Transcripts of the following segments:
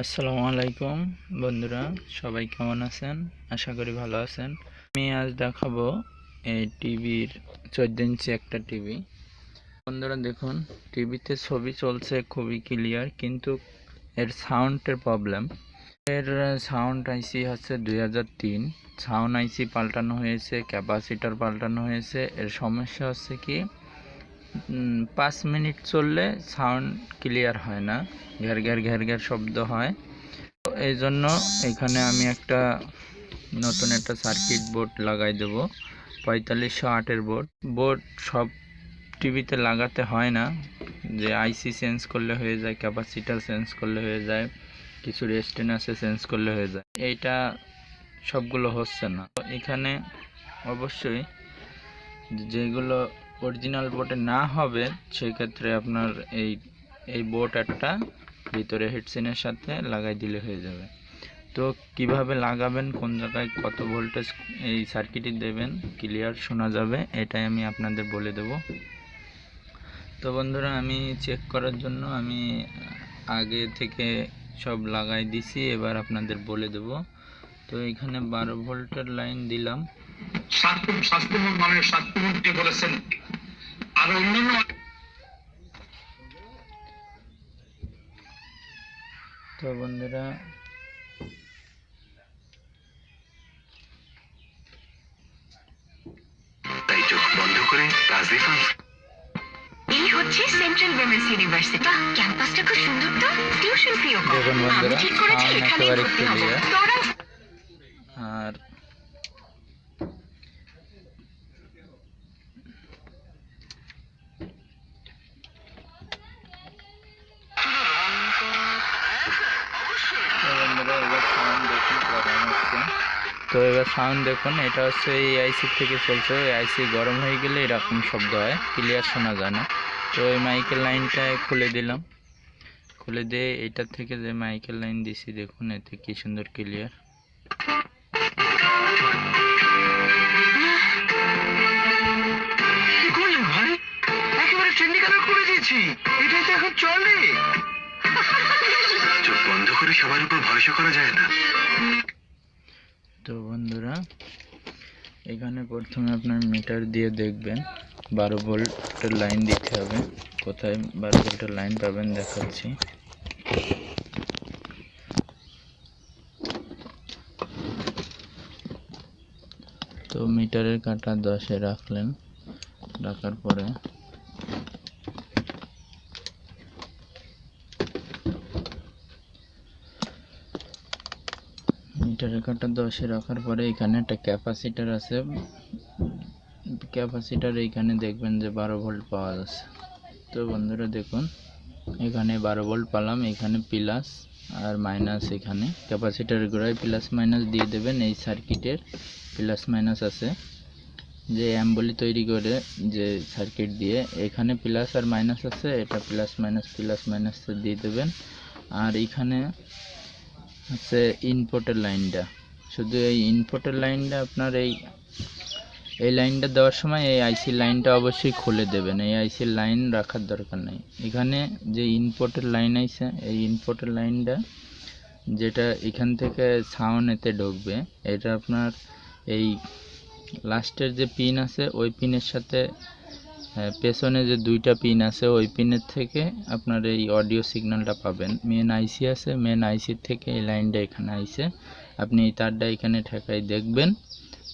আসসালামু আলাইকুম বন্ধুরা, সবাই কেমন আছেন? আশা করি ভালো আছেন। আমি আজ দেখাবো এই টিভির 14 ইঞ্চি একটা টিভি। বন্ধুরা দেখুন, টিভিতে ছবি চলছে খুবই ক্লিয়ার, কিন্তু এর সাউন্ডের প্রবলেম। এর সাউন্ড আইসি হচ্ছে 2003। সাউন্ড আইসি পাল্টানো হয়েছে, ক্যাপাসিটার পাল্টানো হয়েছে। এর সমস্যা হচ্ছে কি, 5 মিনিট চললে সাউন্ড ক্লিয়ার হয় না, ঘ্যার ঘ্যার ঘ্যার ঘ্যার শব্দ হয়। তো এই জন্য এখানে আমি নতুন একটা সার্কিট বোর্ড লাগাই দেব, 4508-এর বোর্ড সব টিভিতে লাগাতে হয় না, যে আইসি চেঞ্জ করলে হয়ে যায়, ক্যাপাসিটার চেঞ্জ করলে হয়ে যায়, কিছু রেজিস্ট্যান্স চেঞ্জ করলে হয়ে যায়। এইটা সবগুলো হচ্ছে না। তো এখানে অবশ্যই যেগুলো অরিজিনাল বোর্ডে না হবে, সেক্ষেত্রে আপনার এই বোর্ড একটা ভিতরে হেডসিনের সাথে লাগাই দিলে হয়ে যাবে। তো কিভাবে লাগাবেন, কোন জায়গায় কত ভোল্টেজ এই সার্কিটে দেবেন ক্লিয়ার শোনা যাবে, এটাই আমি আপনাদের বলে দেব। তো বন্ধুরা, আমি চেক করার জন্য আমি আগে থেকে সব লাগাই দিছি, এবার আপনাদের বলে দেব। তো এখানে 12 ভোল্টের লাইন দিলাম। তো বন্ধুরা, তাই চোখ বন্ধ করে কাজ দেখুন। এই হচ্ছে সেন্ট্রাল উইমেন্স ইউনিভার্সিটি। ক্যাম্পাসটা খুব সুন্দর তো, টিউশন ফিও কম। দেখুন বন্ধুরা, ঠিক করেছি এখানেই ভর্তি হব। তোরা আর তো এবার সাউন্ড দেখুন, এটা হচ্ছে এই আইসি থেকে চলছে। ওই আইসি গরম হয়ে গেলে এরকম শব্দ হয়, ক্লিয়ার শোনা যায় না। তো এই মাইকের লাইনটা খুলে দিলাম, খুলে দিয়ে এটার থেকে যে মাইকের লাইন দিছি, দেখুন এতে কি সুন্দর ক্লিয়ার। চোখ বন্ধ করে সবার উপর ভরসা করা যায় না। তো বন্ধুরা, এখানে প্রথমে আপনার মিটার দিয়ে দেখবেন 12 ভোল্টের লাইন দিতে হবে। কোথায় 12 ভোল্টের লাইন পাবেন দেখাচ্ছি। তো মিটারের কাঁটা 10-এ রাখলেন, রাখার পরে মিটারের কাঁটা 10-এ রাখার পরে এখানে একটা ক্যাপাসিটার আছে। ক্যাপাসিটার এইখানে দেখবেন যে 12 ভোল্ট পাওয়া যাচ্ছে। তো বন্ধুরা দেখুন, এখানে 12 ভোল্ট পেলাম, এখানে প্লাস আর মাইনাস। এখানে ক্যাপাসিটারের গোড়ায় প্লাস মাইনাস দিয়ে দেবেন। এই সার্কিটের প্লাস মাইনাস আছে, যে অ্যাম্বলি তৈরি করে যে সার্কিট দিয়ে, এখানে প্লাস আর মাইনাস আছে, এটা প্লাস মাইনাস দিয়ে দেবেন। আর এখানে হচ্ছে ইনপুটের লাইনটা, শুধু এই ইনপুটের লাইনটা আপনার এই লাইনটা দেওয়ার সময় এই আইসি লাইনটা অবশ্যই খুলে দেবেন। এই আইসির লাইন রাখার দরকার নেই। এখানে যে ইনপুটের লাইন আছে, এই ইনপুটের লাইনটা যেটা এখান থেকে সাউন্ড এতে ঢুকবে, এটা আপনার এই লাস্টের যে পিন আছে, ওই পিনের সাথে পেছনে যে দুইটা পিন আছে, ওই পিনের থেকে আপনার এই অডিও সিগন্যালটা পাবেন। মেন আইসি আছে, মেন আইসির থেকে এই লাইনটা এখানে আইছে। আপনি এই তারটা এখানে ঠেকাই দেখবেন,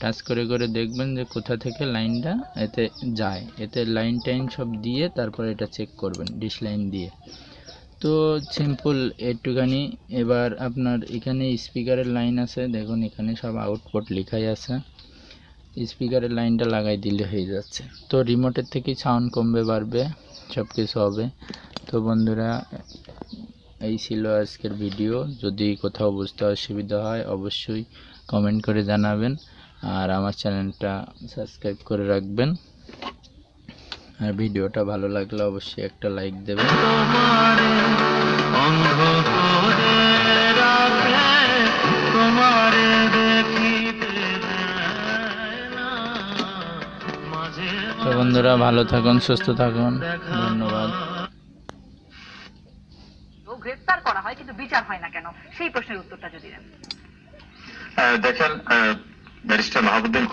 টাচ করে করে দেখবেন যে কোথা থেকে লাইনটা এতে যায়। এতে লাইন টাইন সব দিয়ে তারপর এটা চেক করবেন ডিশ লাইন দিয়ে। তো সিম্পল একটুখানি। এবার আপনার এখানে স্পিকারের লাইন আছে, দেখুন এখানে সব আউটপুট লেখাই আছে। স্পিকারের লাইনটা লাগাই দিলে হয়ে যাচ্ছে। তো রিমোটের থেকেই সাউন্ড কমবে বাড়বে সব কিছু হবে। তো বন্ধুরা, এই ছিল আজকের ভিডিও। যদি কোথাও বুঝতে অসুবিধা হয় অবশ্যই কমেন্ট করে জানাবেন, আর আমার চ্যানেলটা সাবস্ক্রাইব করে রাখবেন। আর ভিডিওটা ভালো লাগলে অবশ্যই একটা লাইক দেবেন। তো বন্ধুরা, ভালো থাকুন, সুস্থ থাকুন, ধন্যবাদ। গ্রেফতার করা হয় কিন্তু বিচার হয় না কেন, সেই প্রশ্নের উত্তরটা যদি দেন। দেখেন, ব্যারিস্টার মাহবুদ্দিন